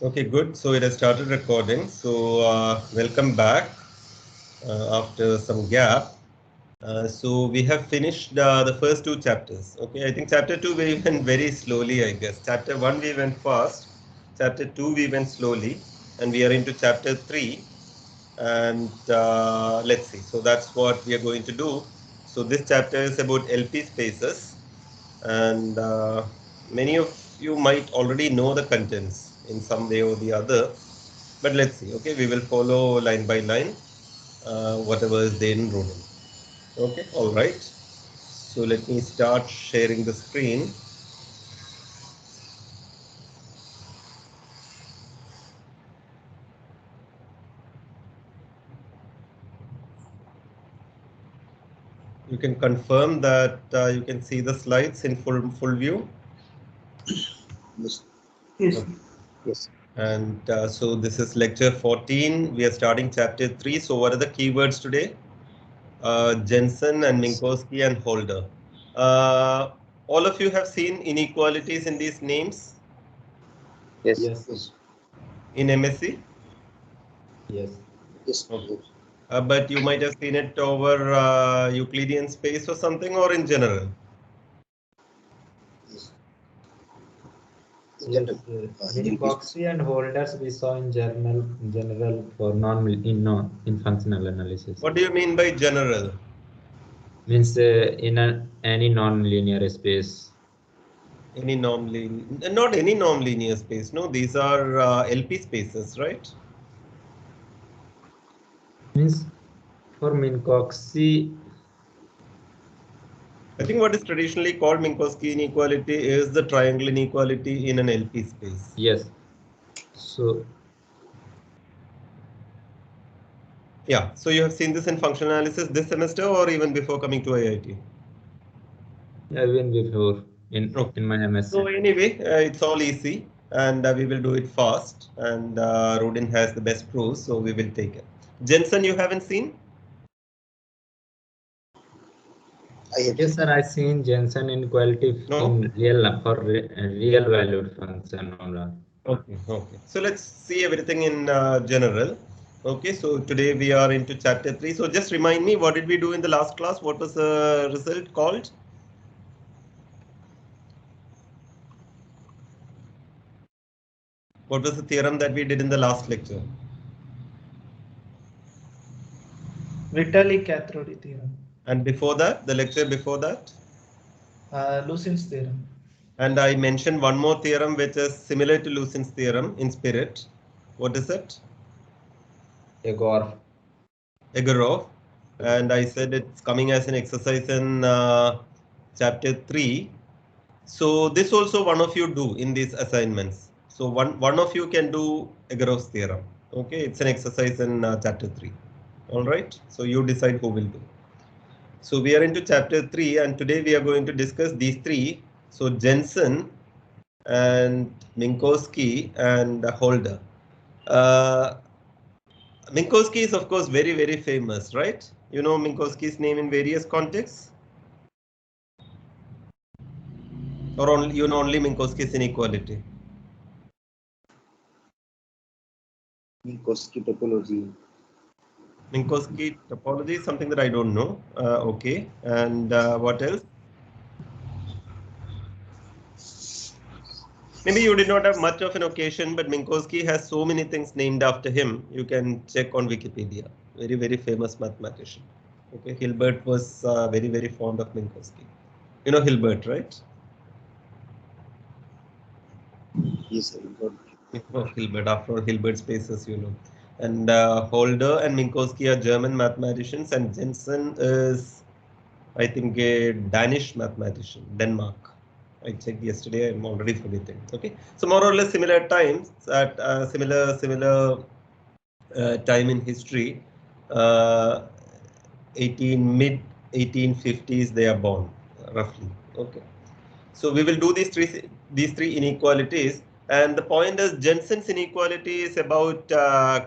Okay, good. So it has started recording. So welcome back after some gap. So we have finished the first two chapters. Okay, I think chapter 2 we went very slowly, I guess. Chapter 1 we went fast. Chapter 2 we went slowly. And we are into chapter 3. And let's see. So that's what we are going to do. So this chapter is about LP spaces. And many of you might already know the contents in some way or the other. But let's see. Okay, we will follow line by line whatever is there in Rodin. Okay, all right. So let me start sharing the screen. You can confirm that you can see the slides in full view. Yes. Yes. Okay. Yes. And so this is lecture 14. We are starting chapter 3. So what are the keywords today? Jensen and Minkowski and Holder. All of you have seen inequalities in these names Yes. Yes. in MSc? Yes. Yes. Okay. But you might have seen it over Euclidean space or something, or in general? Yes. Yes. Minkowski and Holders we saw in general for in functional analysis. What do you mean by general? Means any non-linear space. Any non-linear, not any non-linear space. No, these are LP spaces, right? Means for Minkowski. I think what is traditionally called Minkowski inequality is the triangle inequality in an LP space. Yes. So yeah, so you have seen this in functional analysis this semester or even before coming to IIT? even before in my MS. So anyway, it's all easy and we will do it fast, and Rodin has the best pros, so we will take it. Jensen, you haven't seen? Yes, sir. I seen Jensen inequality in real valued function. Okay. So let's see everything in general. Okay, so today we are into chapter 3. So just remind me, what did we do in the last class? What was the result called? What was the theorem that we did in the last lecture? Vitali-Cathodi theorem. And before that, the lecture before that? Lucin's theorem. And I mentioned one more theorem which is similar to Lucin's theorem in spirit. What is it? Egorov. And I said it's coming as an exercise in chapter 3. So this also one of you do in these assignments. So one of you can do Egorov's theorem. Okay, it's an exercise in chapter 3. All right. So you decide who will do. So we are into chapter 3, and today we are going to discuss these three. So Jensen and Minkowski and Holder. Minkowski is of course very famous, right? You know Minkowski's name in various contexts? Or only you know only Minkowski's inequality? Minkowski topology. Minkowski topology is something that I don't know. Okay, and what else? Maybe you did not have much of an occasion, but Minkowski has so many things named after him. You can check on Wikipedia. Very famous mathematician. Okay, Hilbert was very fond of Minkowski. You know Hilbert, right? Yes, sir. Hilbert, after all, Hilbert spaces, you know. And Holder and Minkowski are German mathematicians, and Jensen is, I think, a Danish mathematician, Denmark. I checked yesterday. I'm already forgetting. Okay, so more or less similar times at similar time in history. 18 mid 1850s they are born roughly. Okay, so we will do these three inequalities, and the point is Jensen's inequality is about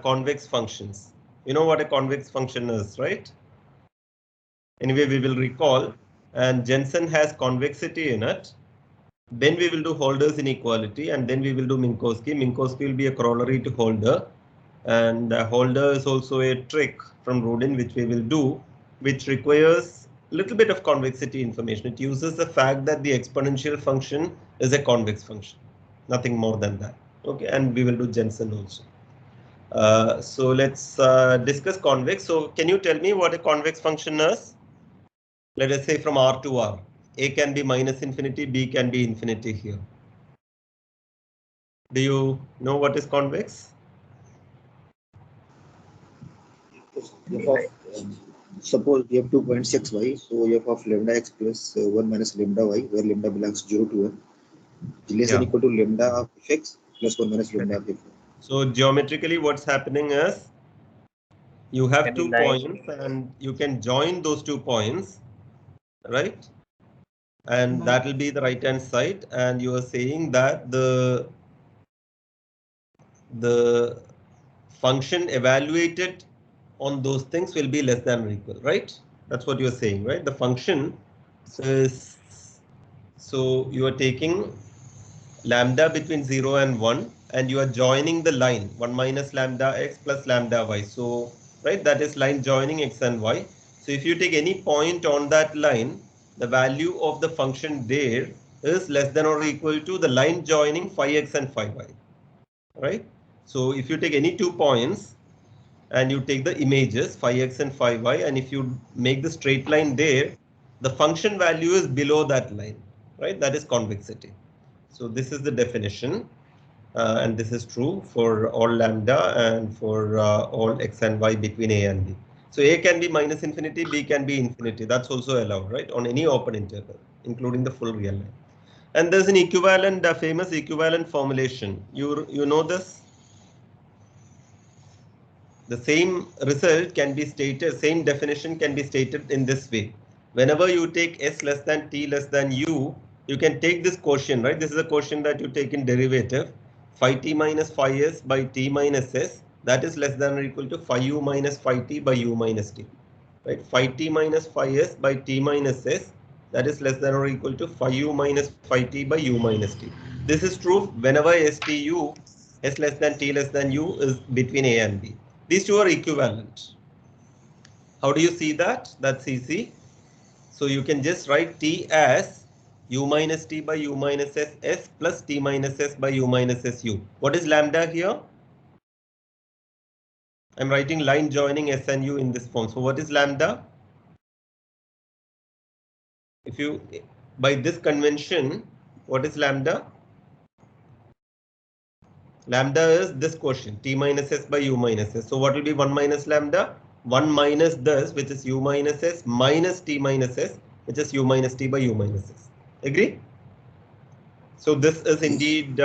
convex functions. You know what a convex function is, right? Anyway, we will recall, and Jensen has convexity in it. Then we will do Holder's inequality, and then we will do Minkowski. Minkowski will be a corollary to Holder, and Holder is also a trick from Rudin, which we will do, which requires a little bit of convexity information. It uses the fact that the exponential function is a convex function, nothing more than that. Okay, and we will do Jensen also. So let's discuss convex. So can you tell me what a convex function is? Let us say from R to R. A can be minus infinity, B can be infinity here. Do you know what is convex? Suppose we have 2 points xy, so f of lambda x plus 1 minus lambda y, where lambda belongs 0 to 1, is less than equal to lambda of x plus 1 minus lambda of f. So geometrically, what's happening is you have 2 points and you can join those 2 points, right? And that will be the right hand side, and you are saying that the function evaluated on those things will be less than or equal, right? That's what you're saying, right? The function is, so you are taking lambda between 0 and 1, and you are joining the line 1 minus lambda x plus lambda y. So, right, that is line joining x and y. So if you take any point on that line, the value of the function there is less than or equal to the line joining phi x and phi y, right? So if you take any 2 points and you take the images phi x and phi y, and if you make the straight line there, the function value is below that line, right? That is convexity. So this is the definition, and this is true for all lambda and for all x and y between a and b. So a can be minus infinity, b can be infinity. That's also allowed, right? On any open interval, including the full real line. And there's an equivalent, famous equivalent formulation. You know this? The same result can be stated, same definition can be stated in this way. Whenever you take s less than t less than u, you can take this quotient, right? This is a quotient that you take in derivative. Phi t minus phi s by t minus s, that is less than or equal to phi u minus phi t by u minus t, right? Phi t minus phi s by t minus s, that is less than or equal to phi u minus phi t by u minus t. This is true whenever stu, s less than t less than u, is between a and b. These two are equivalent. How do you see that? That's easy. So you can just write t as u minus t by u minus s, s plus t minus s by u minus s u. What is lambda here? I'm writing line joining s and u in this form. So what is lambda? If you, by this convention, what is lambda? Lambda is this quotient, t minus s by u minus s. So what will be 1 minus lambda? 1 minus this, which is u minus s, minus t minus s, which is u minus t by u minus s. Agree? So this is indeed,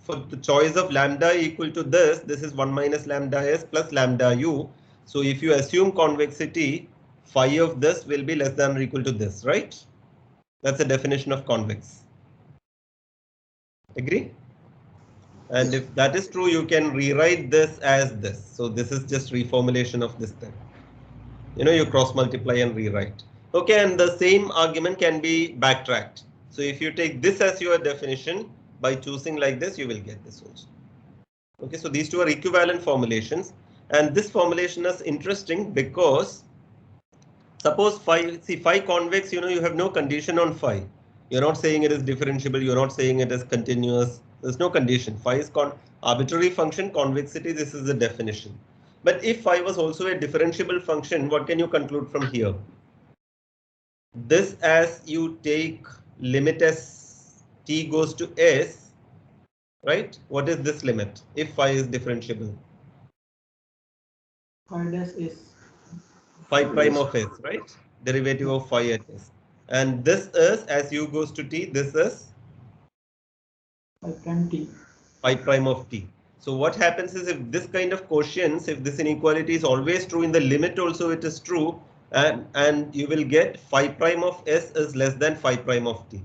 for the choice of lambda equal to this is 1 minus lambda s plus lambda u. So if you assume convexity, phi of this will be less than or equal to this, right? That's the definition of convex. Agree? And if that is true, you can rewrite this as this. So this is just reformulation of this thing. You know, you cross multiply and rewrite. Okay, and the same argument can be backtracked. So if you take this as your definition, by choosing like this, you will get this also. Okay, so these two are equivalent formulations. And this formulation is interesting because suppose phi, see phi convex, you know, you have no condition on phi. You're not saying it is differentiable. You're not saying it is continuous. There's no condition. Phi is arbitrary function, convexity. This is the definition. But if phi was also a differentiable function, what can you conclude from here? This, as you take limit as t goes to s, right? What is this limit if phi is differentiable? Phi dash is Phi prime of s, right? Derivative of phi at s. And this is, as u goes to t, this is phi prime t. Phi prime of t. So what happens is, if this kind of quotients, if this inequality is always true, in the limit also it is true, and you will get phi prime of s is less than phi prime of t.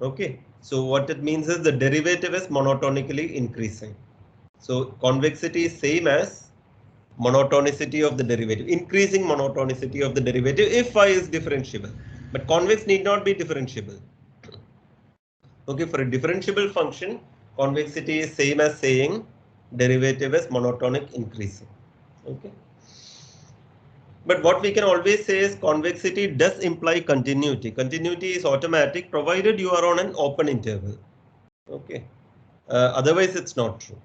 Okay, so what it means is the derivative is monotonically increasing. So convexity is same as monotonicity of the derivative, increasing monotonicity of the derivative if phi is differentiable. But convex need not be differentiable. Okay, for a differentiable function, convexity is same as saying derivative is monotonic increasing. Okay. But what we can always say is convexity does imply continuity. Continuity is automatic provided you are on an open interval. Okay. Otherwise, it's not true.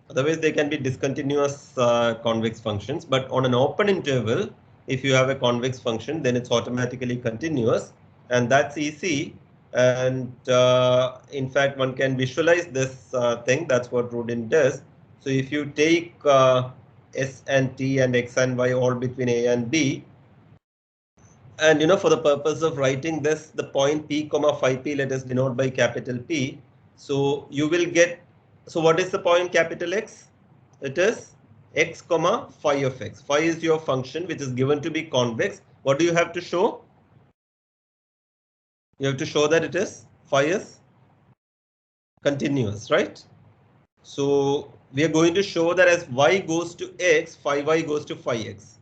Otherwise, they can be discontinuous convex functions. But on an open interval, if you have a convex function, then it's automatically continuous. And that's easy. And in fact, one can visualize this thing. That's what Rudin does. So if you take S and T and X and Y all between A and B, and for the purpose of writing this, the point P comma phi P, let us denote by capital P. So you will get, so what is the point capital X? It is X comma phi of X. Phi is your function which is given to be convex. What do you have to show? You have to show that it is phi is continuous, right? So we are going to show that as Y goes to X, phi Y goes to phi X.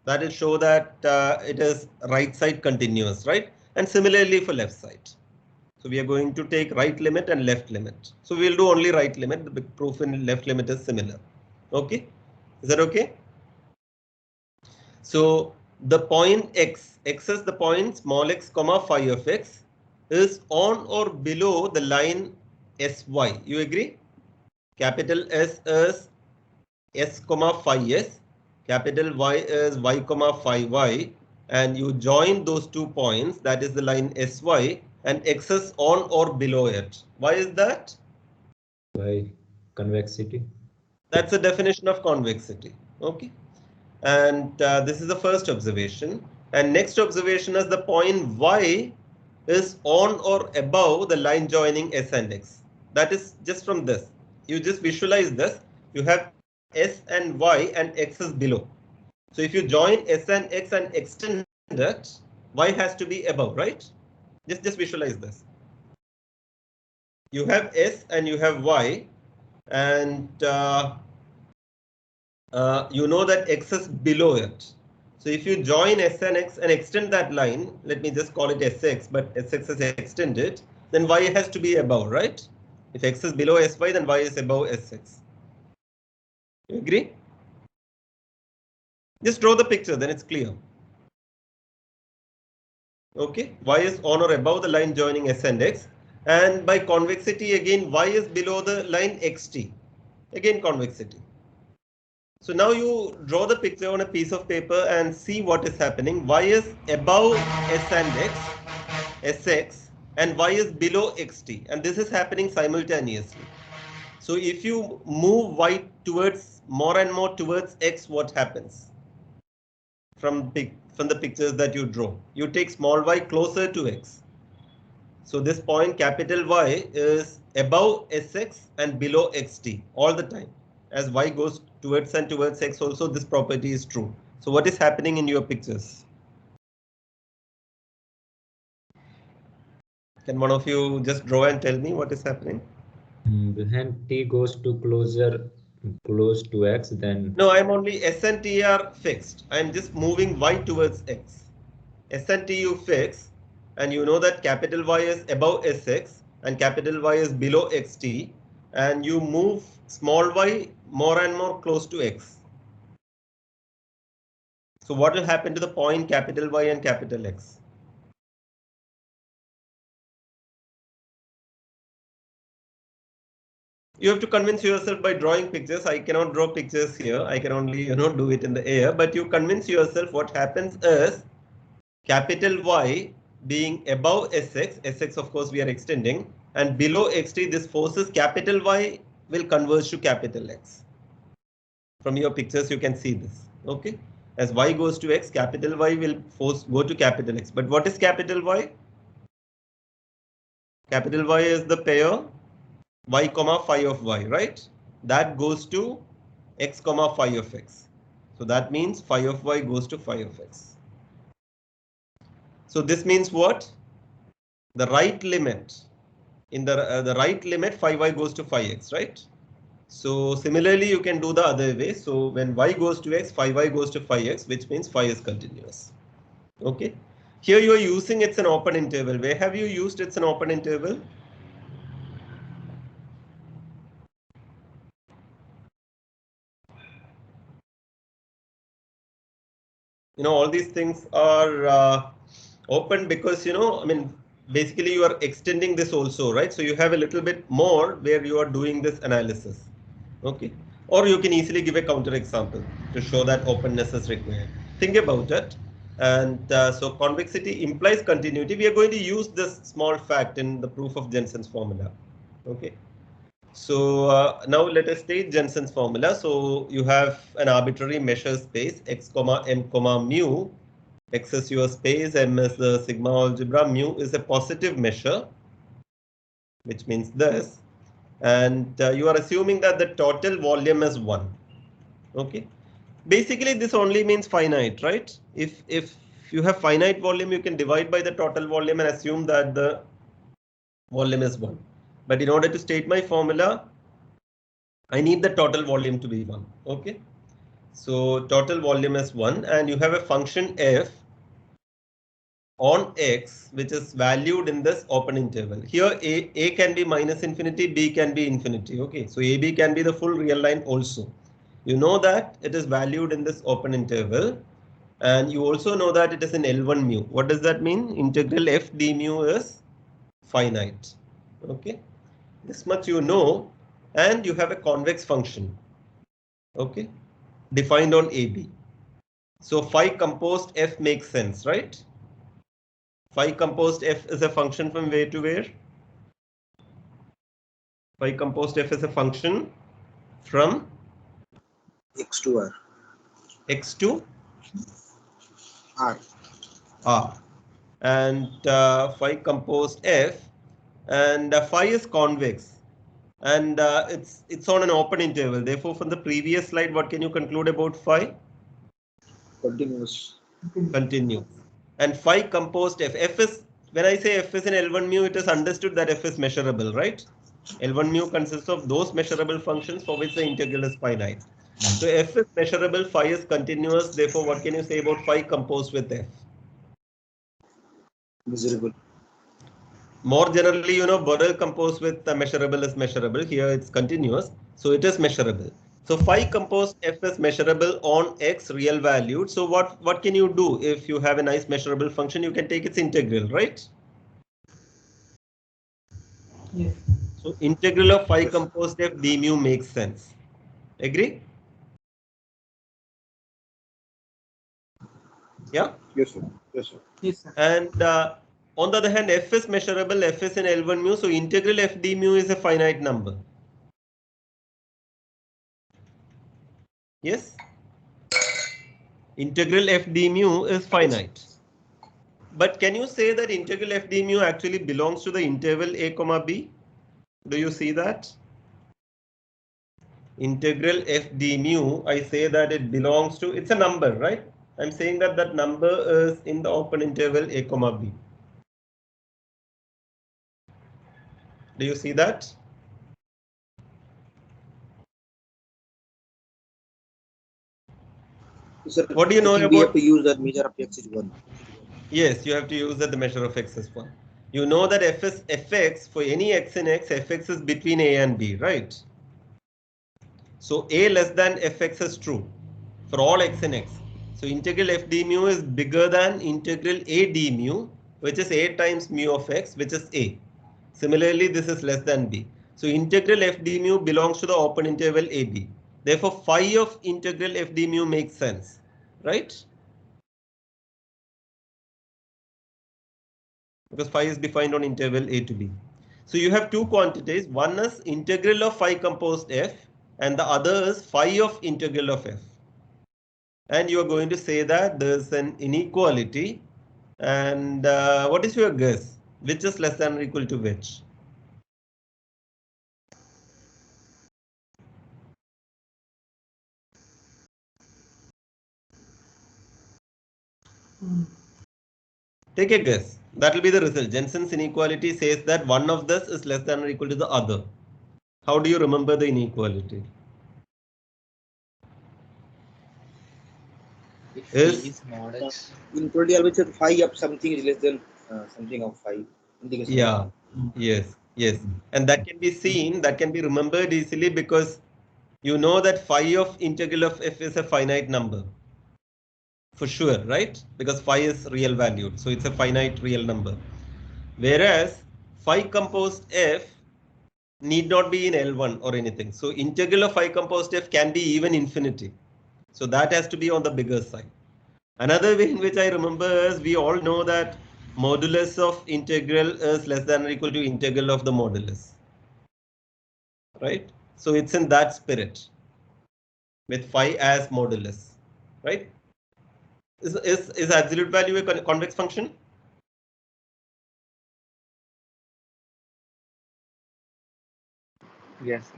That will show that it is right side continuous, right? And similarly for left side. So we are going to take right limit and left limit. So we will do only right limit. The proof in left limit is similar. Okay, is that okay? So the point X, X is the point small x comma phi of X is on or below the line SY. You agree? Capital S is S comma phi S. Capital Y is Y comma phi Y, and you join those 2 points, that is the line SY, and X is on or below it. Why is that? By convexity. That's the definition of convexity. Okay. And this is the first observation. And next observation is the point Y is on or above the line joining S and X. That is just from this. You just visualize this. You have S and Y and X is below. So if you join S and X and extend it, Y has to be above, right? Just visualize this. You have S and you have Y, and you know that X is below it. So if you join S and X and extend that line, let me just call it Sx, but Sx is extended, then Y has to be above, right? If X is below Sy, then Y is above Sx. You agree? Just draw the picture, then it's clear. Okay, Y is on or above the line joining S and X, and by convexity again Y is below the line xt. Again convexity. So now you draw the picture on a piece of paper and see what is happening. Y is above S and X, Sx, and Y is below xt, and this is happening simultaneously. So if you move Y towards more and more towards X, what happens? From the pictures that you draw, you take small y closer to X. So this point capital Y is above Sx and below xt all the time. As Y goes towards and towards X also, this property is true. So what is happening in your pictures? Can one of you just draw and tell me what is happening? When T goes to close to X, then no, I'm only S and T are fixed. I'm just moving Y towards X. S and T you fix, and you know that capital Y is above Sx and capital Y is below xt, and you move small y more and more close to X. So what will happen to the point capital Y and capital X? You have to convince yourself by drawing pictures. I cannot draw pictures here. I can only, do it in the air. But you convince yourself what happens is capital Y being above Sx, Sx of course we are extending, and below xt, this forces capital Y will converge to capital X. From your pictures you can see this. Okay. As Y goes to X, capital Y will go to capital X. But what is capital Y? Capital Y is the pair Y comma phi of Y, right? That goes to X comma phi of X. So that means phi of Y goes to phi of X. So this means what? The right limit, in the right limit, phi Y goes to phi X, right? So similarly, you can do the other way. So when Y goes to X, phi Y goes to phi X, which means phi is continuous. Okay. Here you are using it's an open interval. Where have you used it's an open interval? All these things are open because, I mean, basically you are extending this also, right? So you have a little bit more where you are doing this analysis. Okay. Or you can easily give a counter example to show that openness is required. Think about it. And so convexity implies continuity. We are going to use this small fact in the proof of Jensen's formula. Okay. So now let us state Jensen's formula. So you have an arbitrary measure space x comma m comma mu. X is your space, m is the sigma algebra, mu is a positive measure, which means this. And you are assuming that the total volume is 1. Okay. Basically, this only means finite, right? If you have finite volume, you can divide by the total volume and assume that the volume is 1. But in order to state my formula, I need the total volume to be 1. Okay. So total volume is 1 and you have a function f on x which is valued in this open interval. Here a can be minus infinity, b can be infinity. Okay, so ab can be the full real line also. You know that it is valued in this open interval and you also know that it is in L1 mu. What does that mean? Integral f d mu is finite. Okay, this much you know, and you have a convex function. Okay, defined on AB. So phi composed f makes sense, right? Phi composed f is a function from where to where? Phi composed f is a function from X to R. x to R. R. And phi composed f, and phi is convex, and it's on an open interval. Therefore, from the previous slide, what can you conclude about phi? Continuous. Continuous. And phi composed f is, when I say f is in L1 mu, it is understood that f is measurable, right? L1 mu consists of those measurable functions for which the integral is finite. So f is measurable, phi is continuous. Therefore, what can you say about phi composed with f? Measurable. More generally, Borel composed with measurable is measurable. Here it's continuous, so it is measurable. So phi composed f is measurable on x real valued. So what can you do if you have a nice measurable function? You can take its integral, right? Yes. So integral of phi composed f d mu makes sense. Agree? Yeah? Yes, sir. Yes, sir. Yes, sir. And on the other hand, f is measurable, f is in L1 mu, so integral f d mu is a finite number. Yes? Integral f d mu is finite. But can you say that integral f d mu actually belongs to the interval a comma b? Do you see that? Integral f d mu, I say that it belongs to, it's a number, right? I'm saying that that number is in the open interval a comma b. Do you see that? Sir, What do you know I think about? we have to use that measure of x is 1. Yes, you have to use that the measure of x is 1. You know that f is fx for any x in x, fx is between a and b, right? So a less than fx is true for all x in x. So integral f d mu is bigger than integral a d mu, which is a times mu of x, which is a. Similarly, this is less than b. So integral f d mu belongs to the open interval ab. Therefore, phi of integral f d mu makes sense, right? Because phi is defined on interval a to b. So you have two quantities. One is integral of phi composed f, and the other is phi of integral of f. And you are going to say that there is an inequality. And what is your guess? Which is less than or equal to which? Take a guess. That will be the result. Jensen's inequality says that one of this is less than or equal to the other. How do you remember the inequality? If is T is mod x, Inequality always said phi of something is less than something of phi. Indication of yeah, phi. yes, and that can be seen, that can be remembered easily because you know that phi of integral of f is a finite number for sure, right? Because phi is real valued, so it's a finite real number. Whereas phi composed f need not be in L1 or anything. So integral of phi composed f can be even infinity. So that has to be on the bigger side. Another way in which I remember is we all know that modulus of integral is less than or equal to integral of the modulus. Right? So it's in that spirit with phi as modulus. Right? Is absolute value a convex function? yes.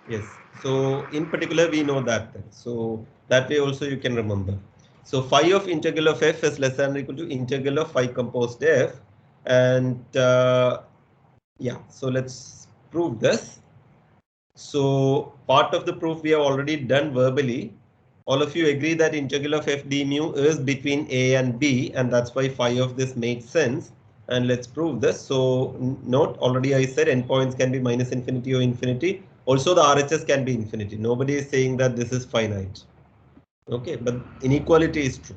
Yes. So in particular, we know that. So that way also you can remember. So phi of integral of f is less than or equal to integral of phi composed f. And yeah, so let's prove this. So part of the proof we have already done verbally. All of you agree that integral of f d mu is between a and b, and that's why phi of this makes sense. And let's prove this. So note, already I said endpoints can be minus infinity or infinity. Also the RHS can be infinity. Nobody is saying that this is finite. Okay, but inequality is true.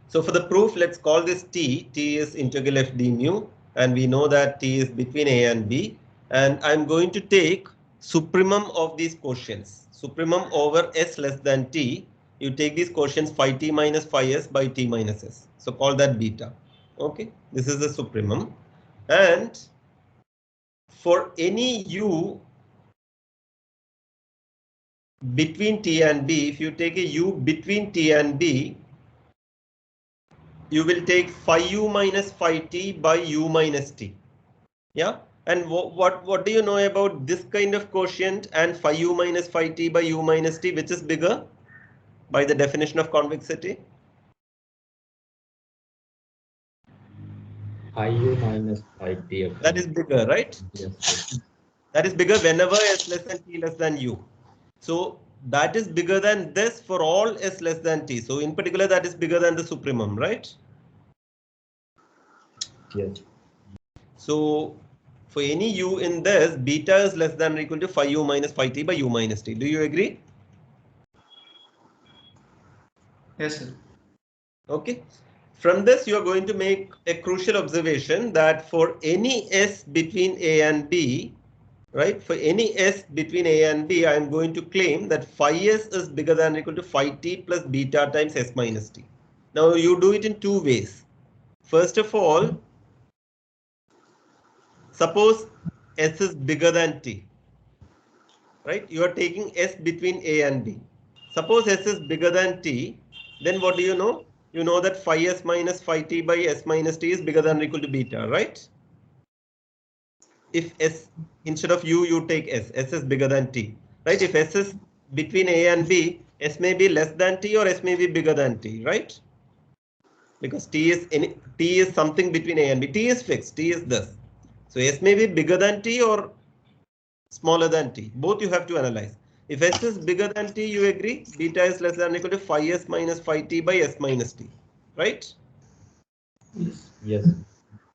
So for the proof, let's call this t. T is integral f d mu, and we know that t is between a and b. And I'm going to take supremum of these quotients. Supremum over s less than t. You take these quotients phi t minus phi s by t minus s. So call that beta. Okay, this is the supremum. And for any u between t and b, if you take a u between t and b, you will take phi u minus phi t by u minus t. Yeah. And what do you know about this kind of quotient and phi u minus phi t by u minus t, which is bigger by the definition of convexity? Phi u minus phi t. That is bigger, right? Yes. That is bigger whenever s less than t less than u. So that is bigger than this for all s less than t. So in particular, that is bigger than the supremum, right? Yes. So for any u in this, beta is less than or equal to phi u minus phi t by u minus t. Do you agree? Yes, sir. Okay. From this, you are going to make a crucial observation that for any s between a and b, right? For any s between a and b, I am going to claim that phi s is bigger than or equal to phi t plus beta times s minus t. Now you do it in two ways. First of all, suppose s is bigger than t, right? You are taking s between a and b. Suppose s is bigger than t, then what do you know? You know that phi s minus phi t by s minus t is bigger than or equal to beta, right? If s instead of u, you take s is bigger than t, right? If s is between a and b, s may be less than t or s may be bigger than t, right? Because t is something between a and b. T is fixed. T is this. So s may be bigger than t or smaller than t. Both you have to analyze. If s is bigger than t, you agree beta is less than or equal to phi s minus phi t by s minus t, right? Yes. Yes.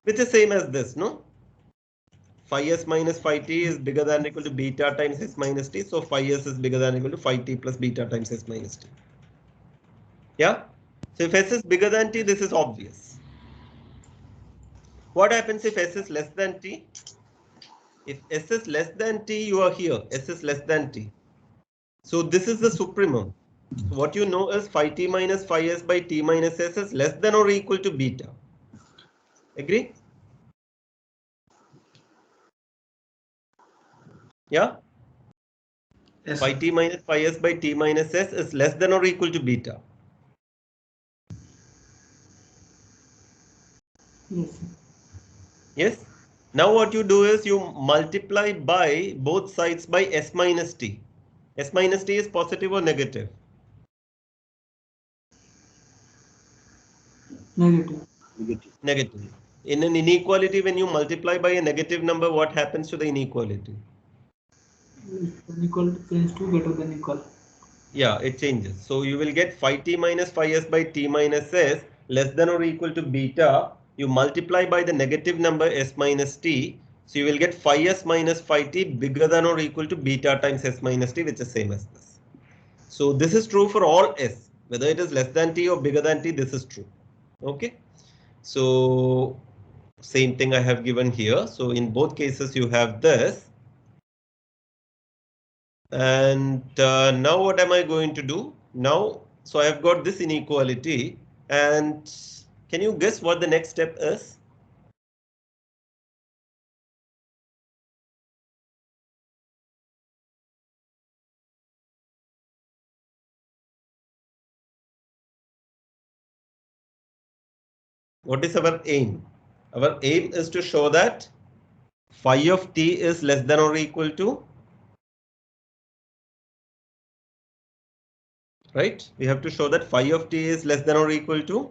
Which is same as this, no? Phi s minus phi t is bigger than or equal to beta times s minus t. So phi s is bigger than or equal to phi t plus beta times s minus t. Yeah? So if s is bigger than t, this is obvious. What happens if s is less than t? If s is less than t, you are here. S is less than t. So this is the supremum. So what you know is phi t minus phi s by t minus s is less than or equal to beta. Agree? Yeah? Yes, Phi sir. t minus phi s by t minus s is less than or equal to beta. Yes, sir. Yes? Now what you do is you multiply by both sides by s minus t. S minus t is positive or negative? Negative. Negative. Negative. In an inequality, when you multiply by a negative number, what happens to the inequality? Equal to change to greater than equal. Yeah, it changes. So you will get phi t minus phi s by t minus s less than or equal to beta. You multiply by the negative number s minus t. So you will get phi s minus phi t bigger than or equal to beta times s minus t, which is same as this. So this is true for all s. Whether it is less than t or bigger than t, this is true. Okay. So same thing I have given here. So in both cases you have this. And now what am I going to do? Now, so I have got this inequality. And can you guess what the next step is? What is our aim? Our aim is to show that phi of t is less than or equal to, right? We have to show that phi of t is less than or equal to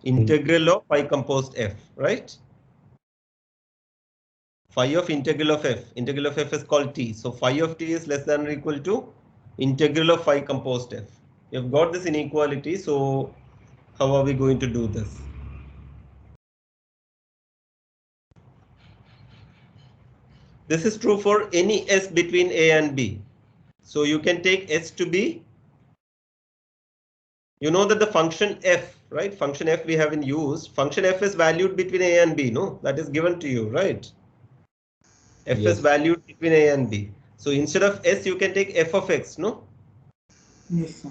integral of phi composed f, right? Phi of integral of f is called t. So phi of t is less than or equal to integral of phi composed f. You've got this inequality, so how are we going to do this? This is true for any s between a and b. So you can take s to be, you know that the function f, right? Function f we haven't used. Function f is valued between a and b, no? That is given to you, right? F Yes. is valued between a and b. So instead of s, you can take f of x, no? Yes, sir.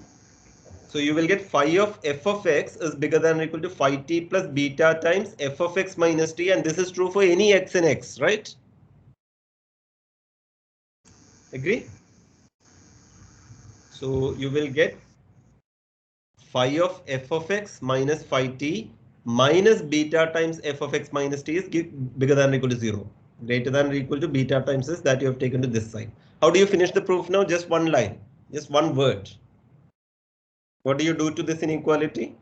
So you will get phi of f of x is bigger than or equal to phi t plus beta times f of x minus t, and this is true for any x in x, right? Agree? So you will get phi of f of x minus phi t minus beta times f of x minus t is bigger than or equal to 0. Greater than or equal to beta times this that you have taken to this side. How do you finish the proof now? Just one line, just one word. What do you do to this inequality?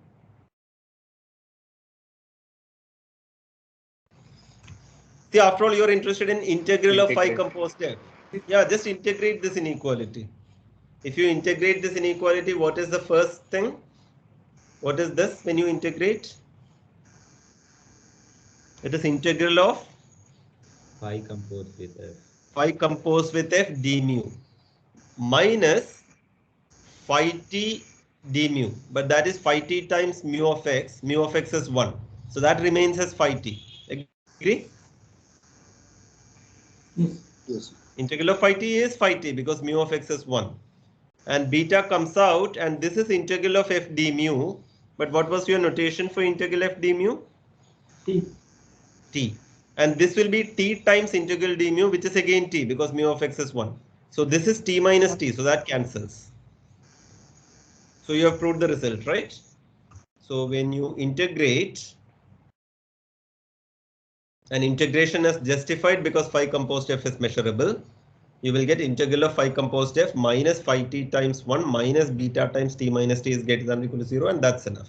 See, after all, you're interested in integral of phi composed f. Yeah, just integrate this inequality. If you integrate this inequality, what is the first thing? What is this when you integrate? It is integral of Phi composed with f. phi composed with f d mu minus phi t d mu. But that is phi t times mu of x. Mu of x is 1. So that remains as phi t. Agree? Yes. Yes. Integral of phi t is phi t because mu of x is 1. And beta comes out, and this is integral of f d mu. But what was your notation for integral f d mu? T. T. And this will be t times integral d mu, which is again t because mu of x is 1. So this is t minus t, so that cancels. So you have proved the result, right? So when you integrate, and integration is justified because phi composed f is measurable, you will get integral of phi composed f minus phi t times 1 minus beta times t minus t is greater than or equal to 0, and that's enough.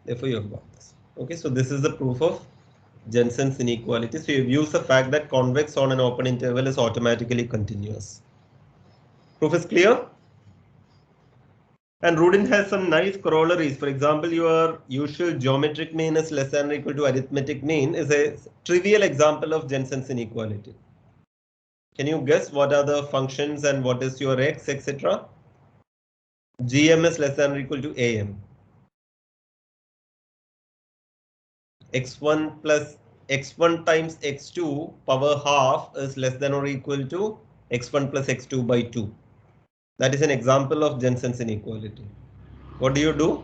Therefore, you have got this. Okay, so this is the proof of Jensen's inequality. So you've used the fact that convex on an open interval is automatically continuous. Proof is clear? And Rudin has some nice corollaries. For example, your usual geometric mean is less than or equal to arithmetic mean is a trivial example of Jensen's inequality. Can you guess what are the functions and what is your x, etc.? GM is less than or equal to AM. X1 plus x1 times x2 power half is less than or equal to x1 plus x2 by 2. That is an example of Jensen's inequality. What do you do?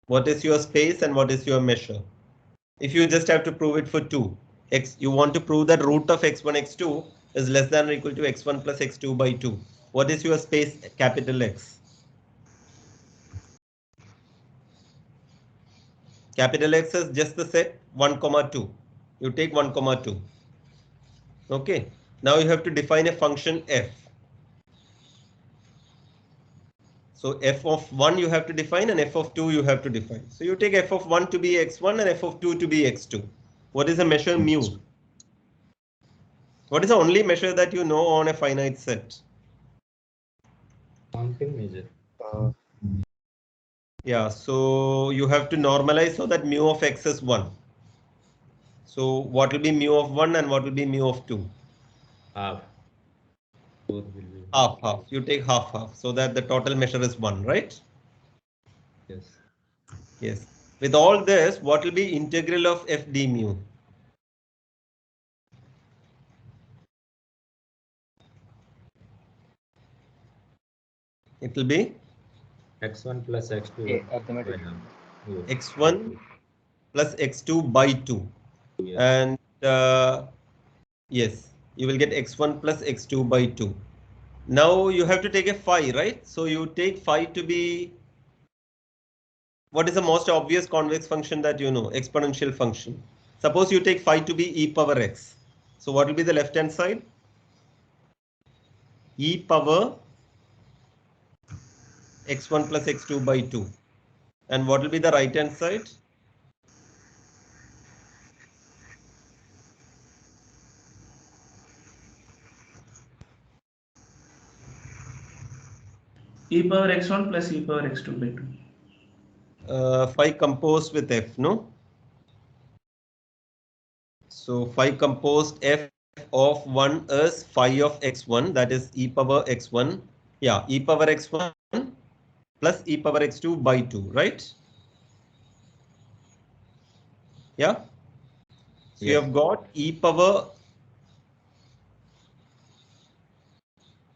What is your space and what is your measure? If you just have to prove it for 2, you want to prove that root of x1, x2 is less than or equal to x1 plus x2 by 2. What is your space capital X? Capital X is just the set 1, 2. You take 1, 2. Okay. Now you have to define a function f. So f of 1 you have to define and f of 2 you have to define. So you take f of 1 to be x1 and f of 2 to be x2. What is the measure mu? What is the only measure that you know on a finite set? Counting measure. Yeah, so you have to normalize so that mu of x is 1. So what will be mu of 1 and what will be mu of 2? Half. 4 will be Half, half. You take half, half, so that the total measure is 1, right? yes. Yes. With all this, what will be integral of f d mu? It will be X1 plus X2. Yeah, arithmetic. Yes. x1 plus x2 by 2. Yes. And yes, you will get x1 plus x2 by 2. Now you have to take a phi, right? So you take phi to be, what is the most obvious convex function that you know? Exponential function. Suppose you take phi to be e power x. So what will be the left hand side? E power x1 plus x2 by 2. And what will be the right hand side? E power x1 plus e power x2 by 2. Phi composed with f, no? So phi composed f of 1 is phi of x1, that is e power x1. Yeah, e power x1 plus e power x2 by 2, right? Yeah. So you Yes. have got e power.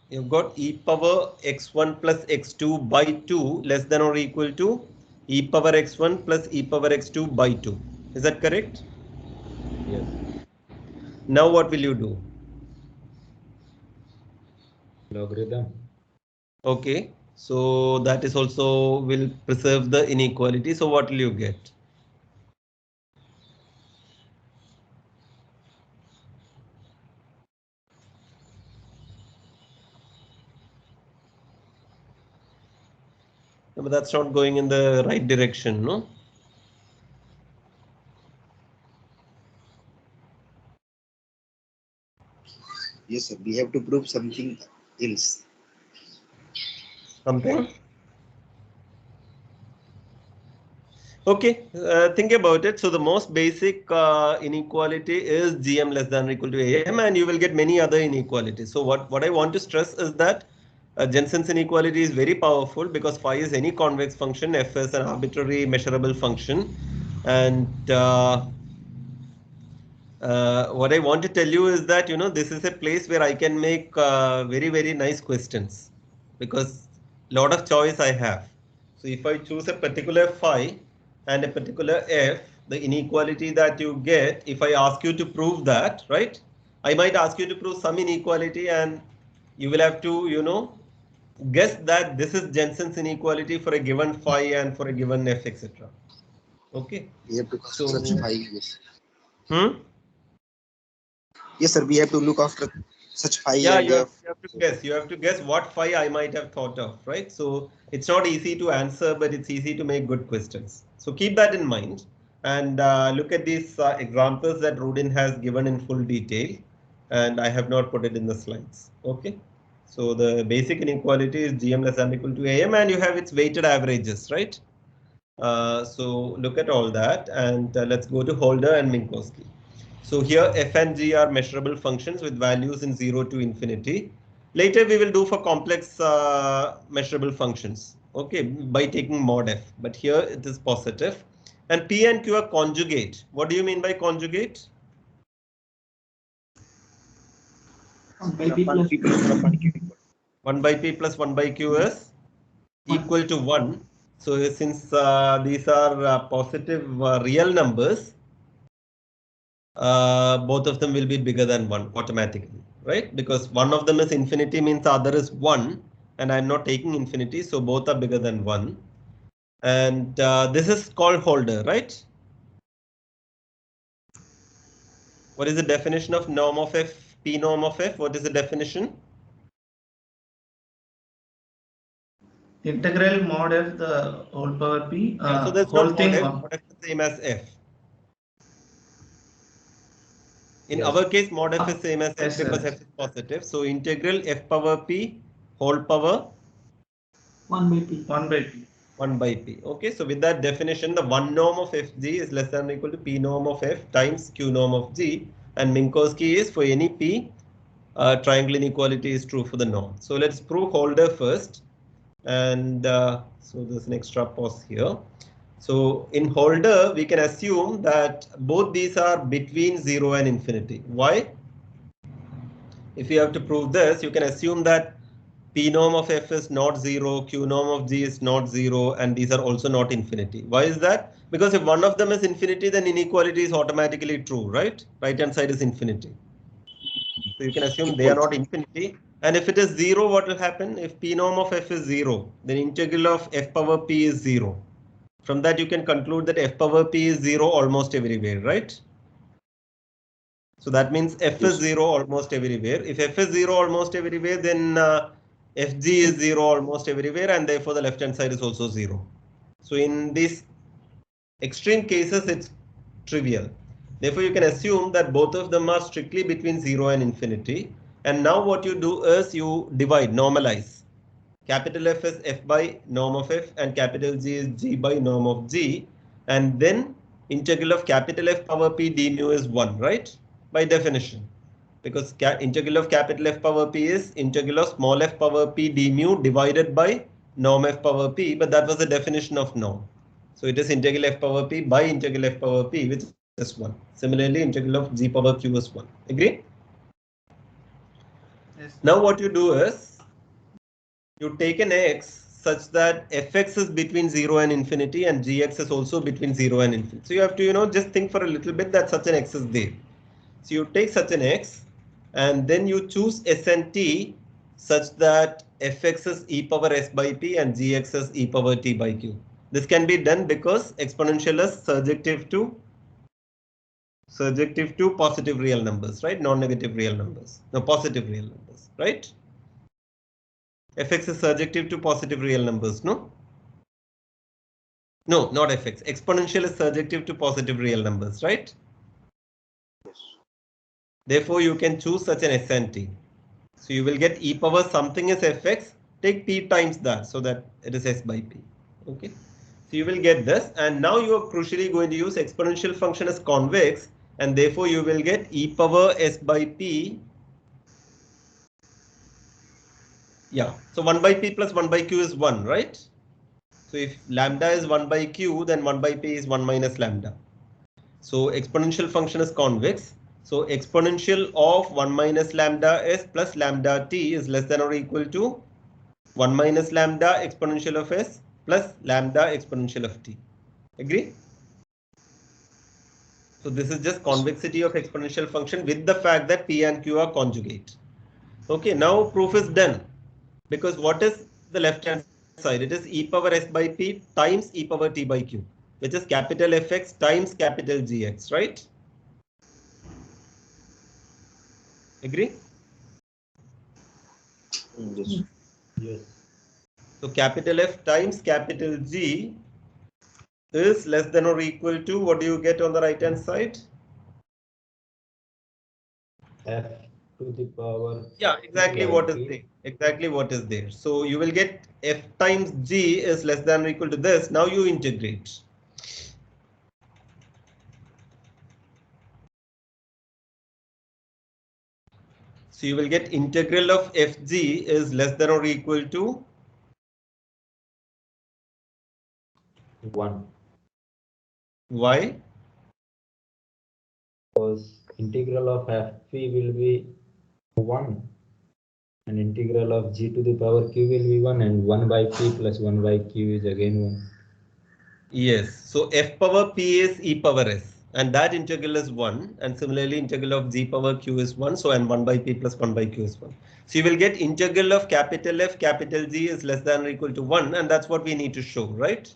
You've got e power x1 plus x2 by 2 less than or equal to e power x1 plus e power x2 by 2. Is that correct? Yes. Now what will you do? Logarithm. Okay, so that is also will preserve the inequality. So what will you get? But that's not going in the right direction, no? Yes, sir. We have to prove something else. Something? Okay, think about it. So the most basic inequality is GM less than or equal to AM, and you will get many other inequalities. So what I want to stress is that Jensen's inequality is very powerful because phi is any convex function, f is an arbitrary measurable function. And what I want to tell you is that, you know, this is a place where I can make very, very nice questions because lot of choice I have. So if I choose a particular phi and a particular f, the inequality that you get, if I ask you to prove that, right, I might ask you to prove some inequality and you will have to, you know, guess that this is Jensen's inequality for a given phi and for a given f, etc. Okay. We have to So, such phi. Yes. Yes, sir. We have to look after such phi Yeah, and you f. have to guess. You have to guess what phi I might have thought of, right? So it's not easy to answer, but it's easy to make good questions. So keep that in mind and look at these examples that Rudin has given in full detail, and I have not put it in the slides. Okay. So the basic inequality is GM less than or equal to AM, and you have its weighted averages, right? So look at all that, and let's go to Holder and Minkowski. So here f and g are measurable functions with values in 0 to infinity. Later we will do for complex measurable functions, okay, by taking mod f. But here it is positive. And p and q are conjugate. What do you mean by conjugate? 1 by p plus 1 by p plus 1 by q is equal to 1. So since these are positive real numbers, both of them will be bigger than 1 automatically, right? Because one of them is infinity means the other is 1 and I'm not taking infinity, so both are bigger than 1. And this is called Holder, right? What is the definition of norm of f, p norm of f? What is the definition? integral mod f the whole power p So there's whole not mod thing f, of mod f is the same as f. In Yes. our case, mod f is same as f yes, because sir. f is positive. So integral f power p whole power 1 by p. 1 by p. 1 by p. Okay, so with that definition, the 1 norm of fg is less than or equal to p norm of f times q norm of g, and Minkowski is for any p, triangle inequality is true for the norm. So let's prove Holder first, and so there's an extra pause here. So in Holder, we can assume that both these are between 0 and infinity. Why? If you have to prove this, you can assume that P norm of f is not 0, Q norm of g is not 0, and these are also not infinity. Why is that? Because if one of them is infinity, then inequality is automatically true, right? Right hand side is infinity. So you can assume they are not infinity. And if it is 0, what will happen? If P norm of f is 0, then integral of f power p is 0. From that, you can conclude that f power p is 0 almost everywhere, right? So that means f is 0 almost everywhere. If f is 0 almost everywhere, then fg is 0 almost everywhere, and therefore the left hand side is also 0. So in these extreme cases, it's trivial. Therefore, you can assume that both of them are strictly between 0 and infinity. And now what you do is you divide, normalize. Capital F is f by norm of f, and capital G is g by norm of g. And then integral of capital F power p d mu is 1, right? By definition. Because integral of capital F power p is integral of small f power p d mu divided by norm f power p, but that was the definition of norm. So it is integral f power p by integral f power p, which is 1. Similarly, integral of g power q is 1. Agree? Yes. Now what you do is you take an x such that fx is between 0 and infinity, and gx is also between 0 and infinity. So you have to, just think for a little bit that such an x is there. So you take such an x, and then you choose s and t such that fx is e power s by p and gx is e power t by q. This can be done because exponential is surjective to positive real numbers, right? Non-negative real numbers. No, positive real numbers, right? Fx is surjective to positive real numbers, no? No, not fx. Exponential is surjective to positive real numbers, right? Yes. Therefore, you can choose such an s and t. So you will get e power something is fx, take p times that, so that it is s by p. Okay. So you will get this, and now you are crucially going to use exponential function as convex, and therefore you will get e power s by p. Yeah, so 1 by p plus 1 by q is 1, right? So if lambda is 1 by q, then 1 by p is 1 minus lambda. So exponential function is convex. So exponential of 1 minus lambda s plus lambda t is less than or equal to 1 minus lambda exponential of s plus lambda exponential of t. Agree? So this is just convexity of exponential function with the fact that p and q are conjugate. Okay, now proof is done. Because what is the left hand side? It is e power s by p times e power t by q, which is capital Fx times capital Gx, right? Agree? Yes. Yes. So capital F times capital G is less than or equal to, what do you get on the right hand side? F to the power. Yeah, exactly by what is p. there. Exactly what is there. So you will get F times G is less than or equal to this. Now you integrate. So you will get integral of Fg is less than or equal to 1. y. Because integral of fp will be 1, and integral of g to the power q will be 1, and 1 by p plus 1 by q is again 1. Yes. So F power P is e power s, and that integral is 1. And similarly, integral of g power q is 1. So and 1 by p plus 1 by q is 1. So you will get integral of capital F capital G is less than or equal to 1. And that's what we need to show, right?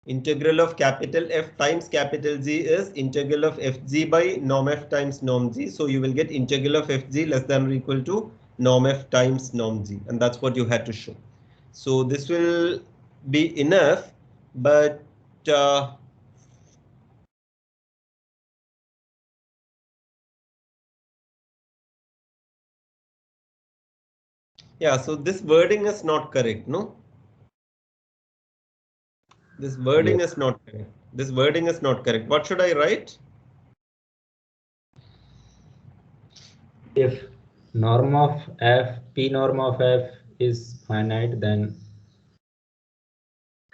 Integral of capital F times capital G is integral of Fg by norm F times norm G. So you will get integral of Fg less than or equal to norm F times norm G. And that's what you had to show. So this will be enough, but Yeah, so this wording is not correct, no? This wording Yes. is not correct. This wording is not correct. What should I write? If norm of f, p norm of f is finite, then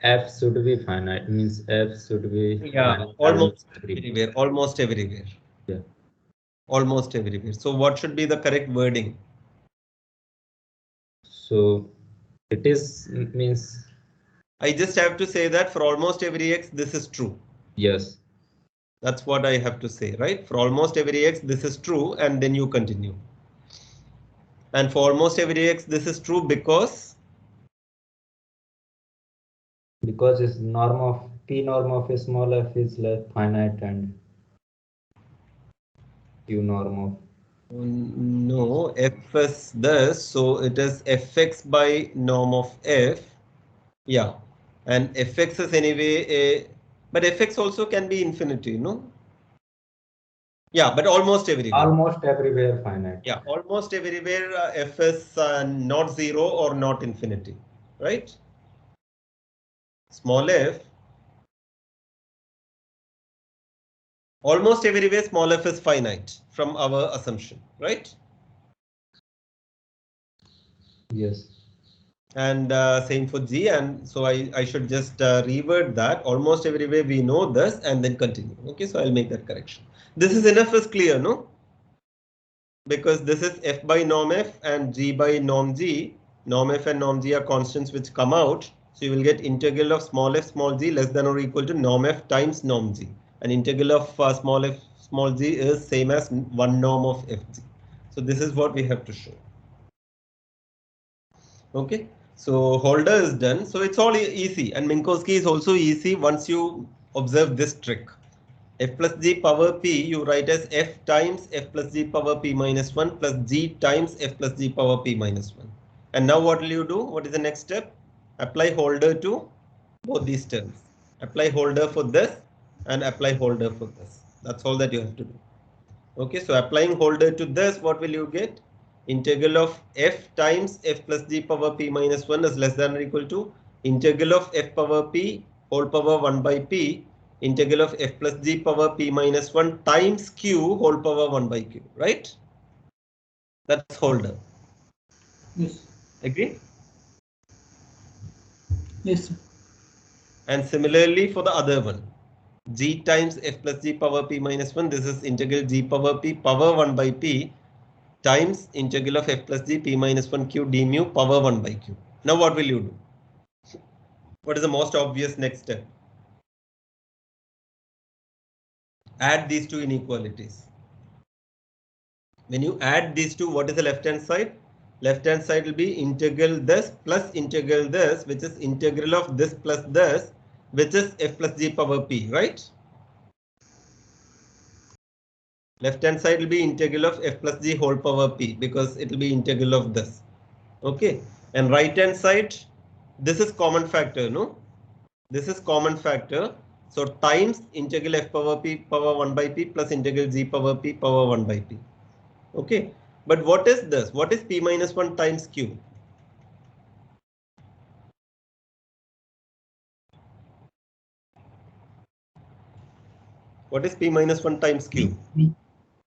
f should be finite. Means f should be Yeah, finite almost everywhere. everywhere. Almost everywhere. Yeah. Almost everywhere. So what should be the correct wording? So it is means I just have to say that for almost every x, this is true. yes. That's what I have to say, right? For almost every x, this is true, and then you continue. And for almost every x, this is true because Because norm of p norm of a small f is like finite and q norm of no, f is this, so it is fx by norm of f. Yeah, and fx is anyway a, but fx also can be infinity, no? Yeah, but almost everywhere. almost everywhere finite. Yeah, almost everywhere f is not 0 or not infinity, right? Small f. Almost everywhere small f is finite from our assumption, right? Yes. And same for g, and so I should just revert that. Almost everywhere we know this and then continue. Okay, so I'll make that correction. This is enough is clear, no? Because this is f by norm f and g by norm g. Norm f and norm g are constants which come out. So you will get integral of small f small g less than or equal to norm f times norm g. And integral of small f small g is same as 1 norm of fg. So this is what we have to show. Okay, so Holder is done. So it's all easy, and Minkowski is also easy once you observe this trick. F plus g power p you write as f times f plus g power p minus 1 plus g times f plus g power p minus 1. And now what will you do? What is the next step? Apply Holder to both these terms. Apply Holder for this and apply Holder for this. That's all that you have to do. Okay, so applying Holder to this, what will you get? Integral of f times f plus g power p minus 1 is less than or equal to integral of f power p whole power 1 by p integral of f plus g power p minus 1 times q whole power 1 by q, right? That's Holder. Yes. Agree? Yes, sir. And similarly for the other one, g times f plus g power p minus 1, this is integral g power p power 1 by p times integral of f plus g p minus 1 q d mu power 1 by q. Now what will you do? What is the most obvious next step? Add these two inequalities. When you add these two, what is the left hand side? Left hand side will be integral this plus integral this, which is integral of this plus this, which is f plus g power p, right? Left hand side will be integral of f plus g whole power p because it will be integral of this. Okay, and right hand side, this is common factor, no? This is common factor. So times integral f power p power 1 by p plus integral g power p power 1 by p. Okay, but what is this? What is p minus 1 times q? What is p minus 1 times q?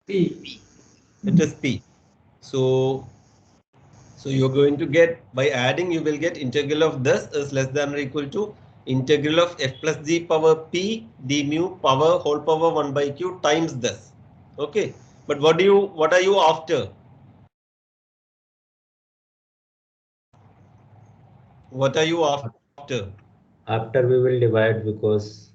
P. It is p. So you're going to get, by adding, you will get integral of this is less than or equal to integral of f plus g power p d mu power whole power 1 by q times this. Okay, but what are you after? What are you after? After we will divide because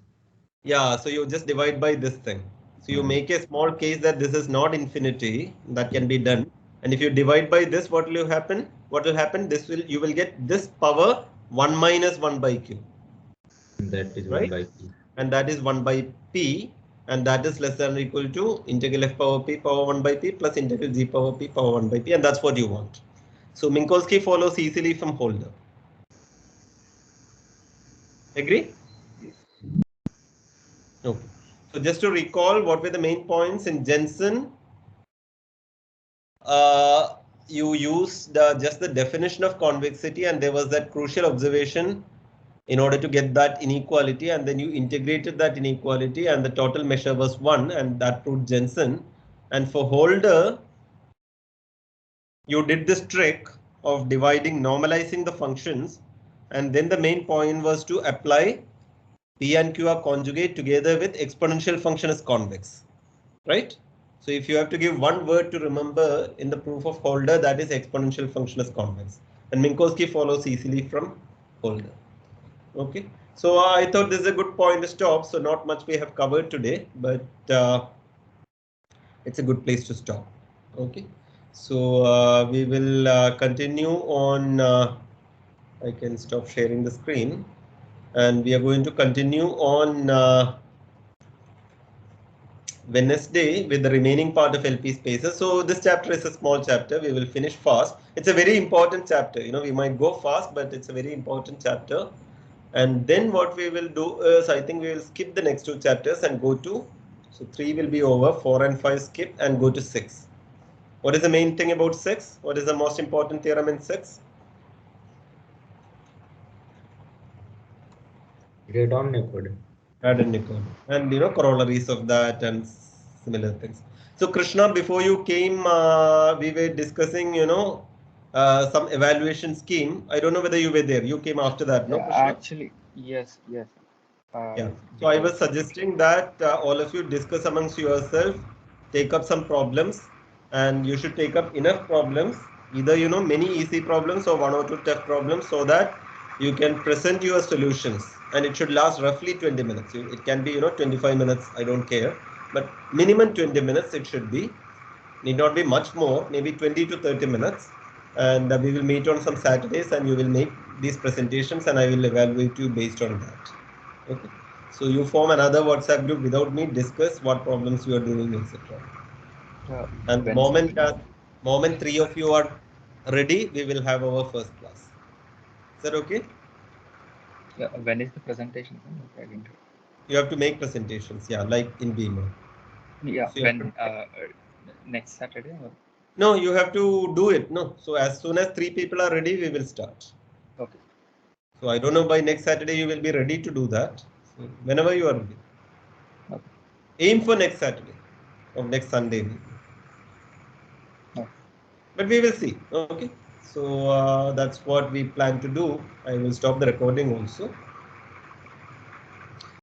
Yeah, so you just divide by this thing. So you make a small case that this is not infinity, that can be done. And if you divide by this, what will happen? What will happen? You will get this power 1 minus 1 by q, that is 1 right? by p. And that is 1 by p, and that is less than or equal to integral f power p power 1 by p plus integral g power p power 1 by p, and that's what you want. So Minkowski follows easily from Holder. Agree? Okay. So just to recall, what were the main points in Jensen? you used just the definition of convexity, and there was that crucial observation in order to get that inequality, and then you integrated that inequality, and the total measure was 1, and that proved Jensen. And for Holder, you did this trick of normalizing the functions, and then the main point was to apply P and Q are conjugate together with exponential function is convex, right? So if you have to give one word to remember in the proof of Holder, that is exponential function is convex, and Minkowski follows easily from Holder. Okay, so I thought this is a good point to stop. So not much we have covered today, but it's a good place to stop. Okay, so we will continue on. I can stop sharing the screen, and we are going to continue on Wednesday with the remaining part of LP spaces. So this chapter is a small chapter. We will finish fast. It's a very important chapter. You know, we might go fast, but it's a very important chapter. And then what we will do is, I think we will skip the next 2 chapters and go to, so 3 will be over, 4 and 5 skip and go to 6. What is the main thing about 6? What is the most important theorem in 6? Radon-Nikodym. Radon-Nikodym. And you know, corollaries of that and similar things. So Krishna, before you came, we were discussing, you know, some evaluation scheme. I don't know whether you were there. You came after that, no, Krishna? Actually, yes. Yeah. So I was suggesting that all of you discuss amongst yourself, take up some problems, and you should take up enough problems, either, you know, many easy problems or 1 or 2 tough problems, so that you can present your solutions, and it should last roughly 20 minutes. It can be, you know, 25 minutes. I don't care, but minimum 20 minutes it should be. Need not be much more, maybe 20 to 30 minutes. And we will meet on some Saturdays, and you will make these presentations, and I will evaluate you based on that. Okay. So you form another WhatsApp group without me, discuss what problems you are doing, etc. And the moment 3 of you are ready, we will have our first class. Is that okay? Yeah, when is the presentation? You have to make presentations, yeah, like in Beamer. Yeah, So when next Saturday? Or? No, you have to do it. No, so as soon as 3 people are ready, we will start. Okay. So I don't know, by next Saturday you will be ready to do that. So whenever you are ready. Okay. Aim for next Saturday or next Sunday. Okay. But we will see. Okay. So that's what we plan to do. I will stop the recording also.